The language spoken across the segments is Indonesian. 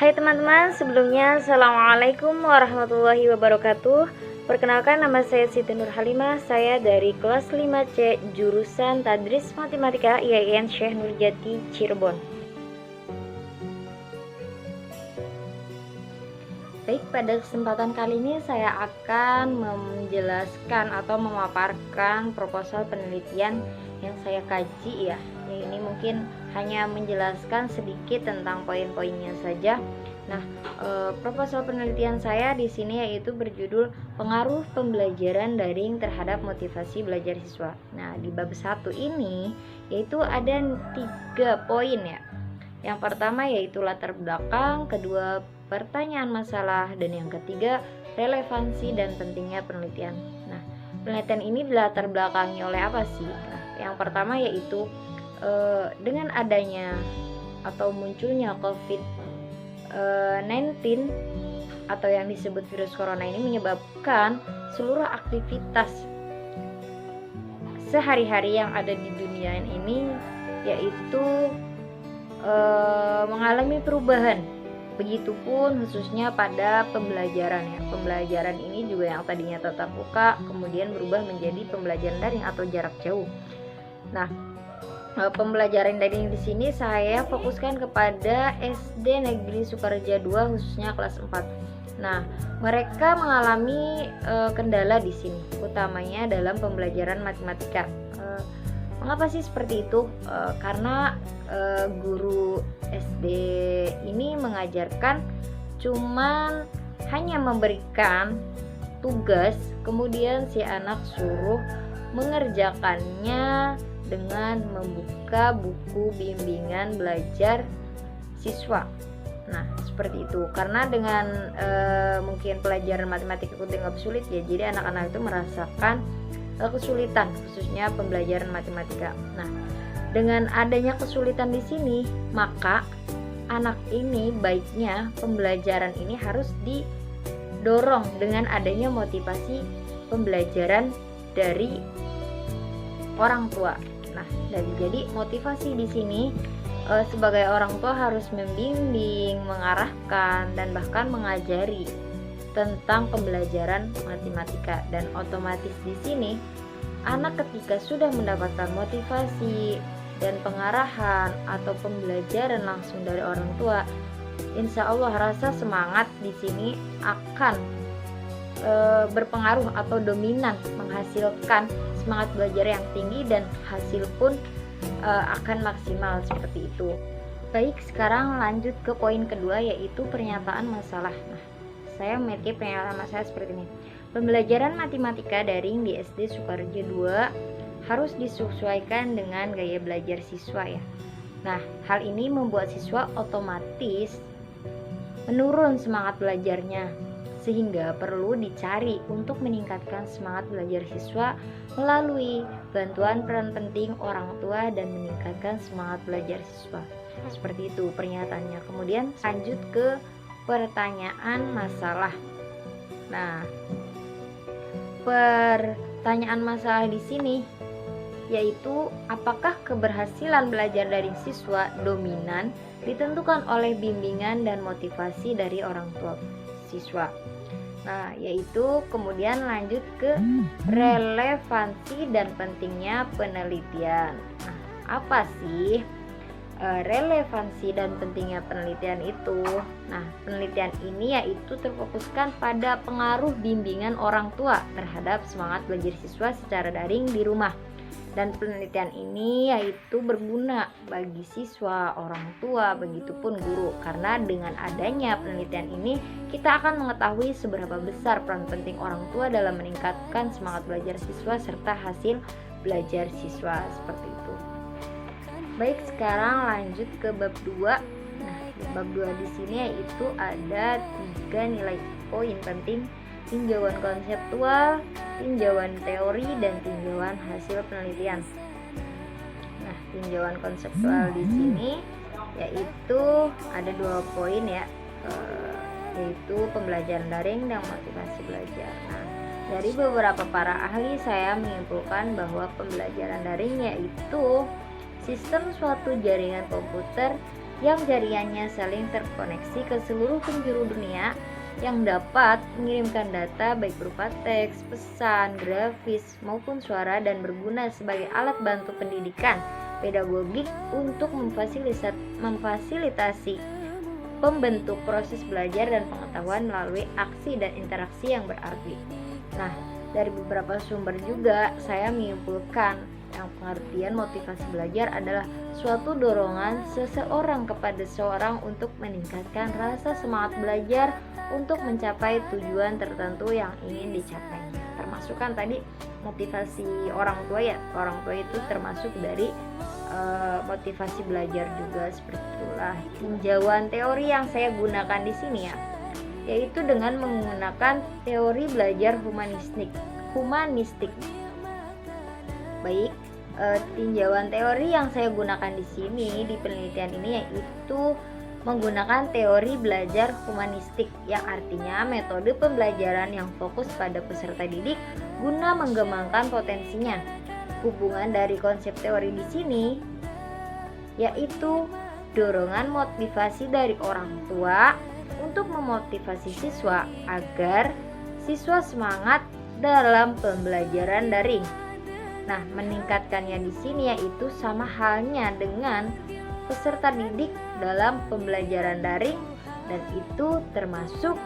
Hai teman-teman, sebelumnya Assalamualaikum warahmatullahi wabarakatuh. Perkenalkan, nama saya Siti Nur Halimah. Saya dari kelas 5C jurusan Tadris Matematika IAIN Syekh Nurjati Cirebon. Baik, pada kesempatan kali ini saya akan menjelaskan atau memaparkan proposal penelitian yang saya kaji ya. Ini mungkin hanya menjelaskan sedikit tentang poin-poinnya saja. Nah, proposal penelitian saya di sini yaitu berjudul Pengaruh Pembelajaran Daring Terhadap Motivasi Belajar Siswa. Nah, di bab 1 ini yaitu ada 3 poin ya. Yang pertama yaitu latar belakang, kedua pertanyaan masalah, dan yang ketiga relevansi dan pentingnya penelitian. Nah, penelitian ini dilatar belakangi oleh apa sih? Nah, yang pertama yaitu dengan adanya atau munculnya COVID-19 atau yang disebut virus corona ini menyebabkan seluruh aktivitas sehari-hari yang ada di dunia ini yaitu mengalami perubahan. Begitupun khususnya pada pembelajaran ya. Pembelajaran ini juga yang tadinya tatap muka kemudian berubah menjadi pembelajaran daring atau jarak jauh. Nah, pembelajaran daring di sini saya fokuskan kepada SD Negeri Sukareja 2 khususnya kelas 4. Nah, mereka mengalami kendala di sini, utamanya dalam pembelajaran matematika. Mengapa sih seperti itu? Karena guru SD ini mengajarkan cuman hanya memberikan tugas, kemudian si anak suruh mengerjakannya dengan membuka buku bimbingan belajar siswa. Nah, seperti itu. Karena dengan mungkin pelajaran matematika itu dianggap sulit ya, jadi anak-anak itu merasakan kesulitan khususnya pembelajaran matematika. Nah, dengan adanya kesulitan di sini, maka anak ini baiknya pembelajaran ini harus didorong dengan adanya motivasi pembelajaran dari orang tua. Nah, dan jadi motivasi di sini sebagai orang tua harus membimbing, mengarahkan, dan bahkan mengajari tentang pembelajaran matematika. Dan otomatis di sini anak ketika sudah mendapatkan motivasi dan pengarahan atau pembelajaran langsung dari orang tua, insya Allah rasa semangat di sini akan berpengaruh atau dominan menghasilkan semangat belajar yang tinggi dan hasil pun akan maksimal seperti itu. Baik, sekarang lanjut ke poin kedua yaitu pernyataan masalah. Nah, saya memiliki pernyataan masalah seperti ini. Pembelajaran matematika daring di SD Sukareja 2 harus disesuaikan dengan gaya belajar siswa ya. Nah, hal ini membuat siswa otomatis menurun semangat belajarnya, sehingga perlu dicari untuk meningkatkan semangat belajar siswa melalui bantuan peran penting orang tua dan meningkatkan semangat belajar siswa. Seperti itu pernyataannya. Kemudian lanjut ke pertanyaan masalah. Nah, pertanyaan masalah di sini yaitu apakah keberhasilan belajar dari siswa dominan ditentukan oleh bimbingan dan motivasi dari orang tua siswa. Nah, yaitu kemudian lanjut ke relevansi dan pentingnya penelitian. Nah, apa sih relevansi dan pentingnya penelitian itu? Nah, penelitian ini yaitu terfokuskan pada pengaruh bimbingan orang tua terhadap semangat belajar siswa secara daring di rumah. Dan penelitian ini yaitu berguna bagi siswa, orang tua, begitupun guru. Karena dengan adanya penelitian ini kita akan mengetahui seberapa besar peran penting orang tua dalam meningkatkan semangat belajar siswa serta hasil belajar siswa, seperti itu. Baik, sekarang lanjut ke bab 2. Nah, di bab 2 di sini yaitu ada 3 nilai poin penting: tinjauan konseptual, tinjauan teori, dan tinjauan hasil penelitian. Nah, tinjauan konseptual di sini yaitu ada 2 poin ya, yaitu pembelajaran daring dan motivasi belajar. Nah, dari beberapa para ahli saya menyimpulkan bahwa pembelajaran daring yaitu sistem suatu jaringan komputer yang jaringannya saling terkoneksi ke seluruh penjuru dunia, yang dapat mengirimkan data baik berupa teks, pesan, grafis, maupun suara, dan berguna sebagai alat bantu pendidikan pedagogik untuk memfasilitasi pembentuk proses belajar dan pengetahuan melalui aksi dan interaksi yang berarti. Nah, dari beberapa sumber juga saya menyimpulkan yang pengertian motivasi belajar adalah suatu dorongan seseorang kepada seorang untuk meningkatkan rasa semangat belajar untuk mencapai tujuan tertentu yang ingin dicapai. Termasuk kan tadi motivasi orang tua ya, orang tua itu termasuk dari motivasi belajar juga. Seperti itulah tinjauan teori yang saya gunakan di sini ya, yaitu dengan menggunakan teori belajar humanistik. Baik, tinjauan teori yang saya gunakan di sini di penelitian ini yaitu menggunakan teori belajar humanistik, yang artinya metode pembelajaran yang fokus pada peserta didik guna mengembangkan potensinya. Hubungan dari konsep teori di sini yaitu dorongan motivasi dari orang tua untuk memotivasi siswa agar siswa semangat dalam pembelajaran daring. Nah, meningkatkannya di sini yaitu sama halnya dengan peserta didik dalam pembelajaran daring, dan itu termasuk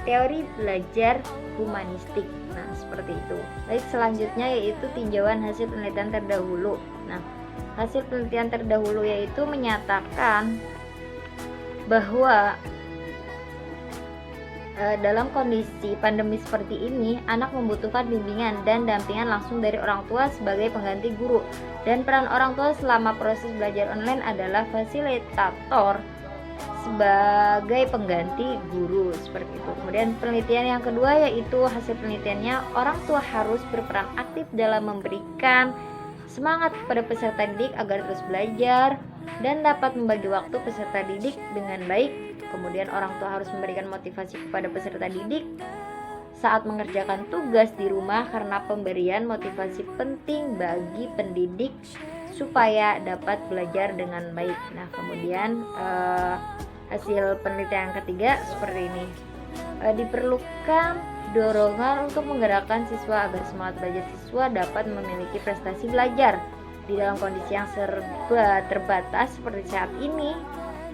teori belajar humanistik. Nah, seperti itu. Baik, selanjutnya yaitu tinjauan hasil penelitian terdahulu. Nah, hasil penelitian terdahulu yaitu menyatakan bahwa dalam kondisi pandemi seperti ini, anak membutuhkan bimbingan dan dampingan langsung dari orang tua sebagai pengganti guru. Dan peran orang tua selama proses belajar online adalah fasilitator sebagai pengganti guru, seperti itu. Kemudian penelitian yang kedua yaitu hasil penelitiannya, orang tua harus berperan aktif dalam memberikan semangat kepada peserta didik agar terus belajar dan dapat membagi waktu peserta didik dengan baik. Kemudian orang tua harus memberikan motivasi kepada peserta didik saat mengerjakan tugas di rumah, karena pemberian motivasi penting bagi pendidik supaya dapat belajar dengan baik. Nah, kemudian hasil penelitian yang ketiga seperti ini. Diperlukan dorongan untuk menggerakkan siswa agar semangat belajar siswa dapat memiliki prestasi belajar di dalam kondisi yang serba terbatas seperti saat ini.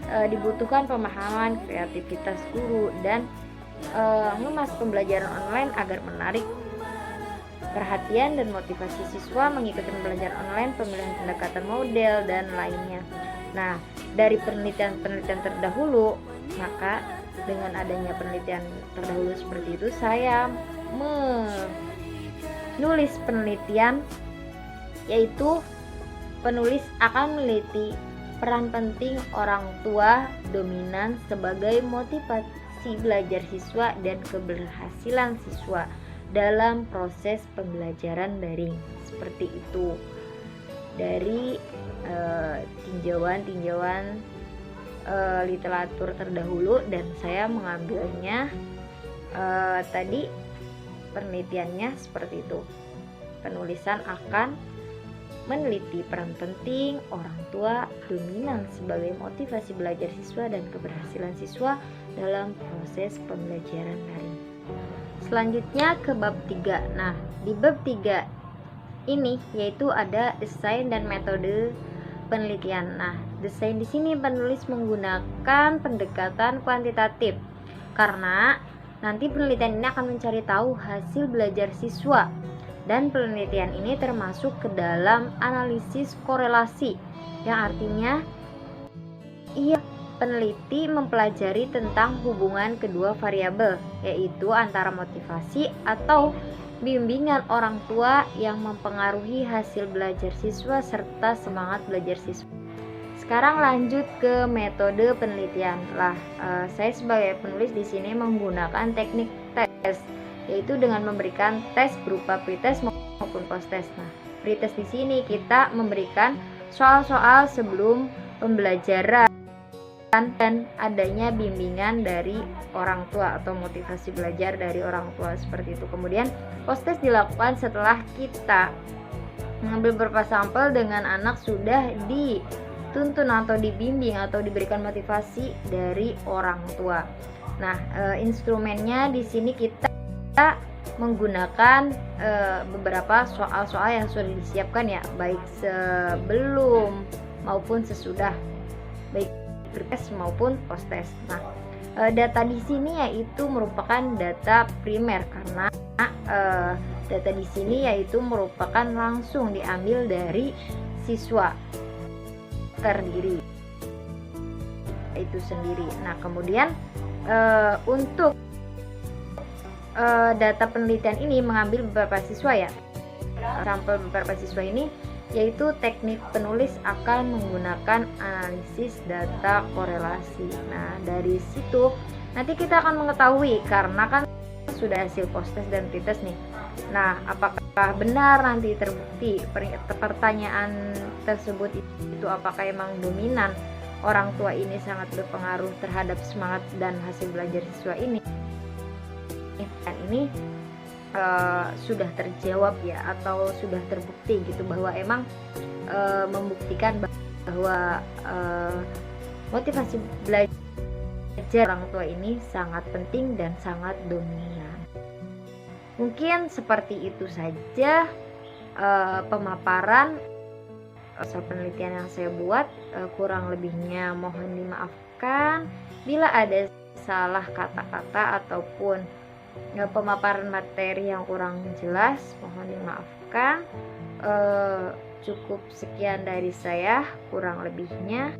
Dibutuhkan pemahaman, kreativitas guru, dan mengemas pembelajaran online agar menarik perhatian dan motivasi siswa mengikuti pembelajaran online, pemilihan pendekatan model, dan lainnya. Nah, dari penelitian-penelitian terdahulu, maka dengan adanya penelitian terdahulu seperti itu, saya menulis penelitian, yaitu penulis akan meneliti peran penting orang tua dominan sebagai motivasi belajar siswa dan keberhasilan siswa dalam proses pembelajaran daring. Seperti itu dari tinjauan literatur terdahulu, dan saya mengambilnya tadi penelitiannya seperti itu. Penulisan akan meneliti peran penting orang tua dominan sebagai motivasi belajar siswa dan keberhasilan siswa dalam proses pembelajaran daring. Selanjutnya ke bab 3. Nah, di bab 3 ini yaitu ada desain dan metode penelitian. Nah, desain di sini penulis menggunakan pendekatan kuantitatif karena nanti penelitian ini akan mencari tahu hasil belajar siswa. Dan penelitian ini termasuk ke dalam analisis korelasi, yang artinya peneliti mempelajari tentang hubungan kedua variabel, yaitu antara motivasi atau bimbingan orang tua yang mempengaruhi hasil belajar siswa serta semangat belajar siswa. Sekarang lanjut ke metode penelitian. Saya sebagai penulis di sini menggunakan teknik tes, yaitu dengan memberikan tes berupa pretest maupun post-test. Nah, pretest di sini kita memberikan soal-soal sebelum pembelajaran dan adanya bimbingan dari orang tua atau motivasi belajar dari orang tua, seperti itu. Kemudian post-test dilakukan setelah kita mengambil beberapa sampel dengan anak sudah dituntun atau dibimbing atau diberikan motivasi dari orang tua. Nah, instrumennya di sini kita menggunakan beberapa soal-soal yang sudah disiapkan ya, baik sebelum maupun sesudah, baik pre-test maupun post-test. Nah, data di sini yaitu merupakan data primer karena data di sini yaitu merupakan langsung diambil dari siswa terdiri itu sendiri. Nah, kemudian untuk data penelitian ini mengambil beberapa siswa ya. Sampel beberapa siswa ini yaitu teknik penulis akan menggunakan analisis data korelasi. Nah, dari situ nanti kita akan mengetahui karena kan sudah hasil post-test dan pre-test nih. Nah, apakah benar nanti terbukti pertanyaan tersebut itu apakah emang dominan orang tua ini sangat berpengaruh terhadap semangat dan hasil belajar siswa ini. Dan ini sudah terjawab ya atau sudah terbukti gitu bahwa emang membuktikan bahwa motivasi belajar orang tua ini sangat penting dan sangat dominan. Mungkin seperti itu saja pemaparan soal penelitian yang saya buat. Kurang lebihnya mohon dimaafkan bila ada salah kata-kata ataupun pemaparan materi yang kurang jelas, mohon dimaafkan. Cukup sekian dari saya, kurang lebihnya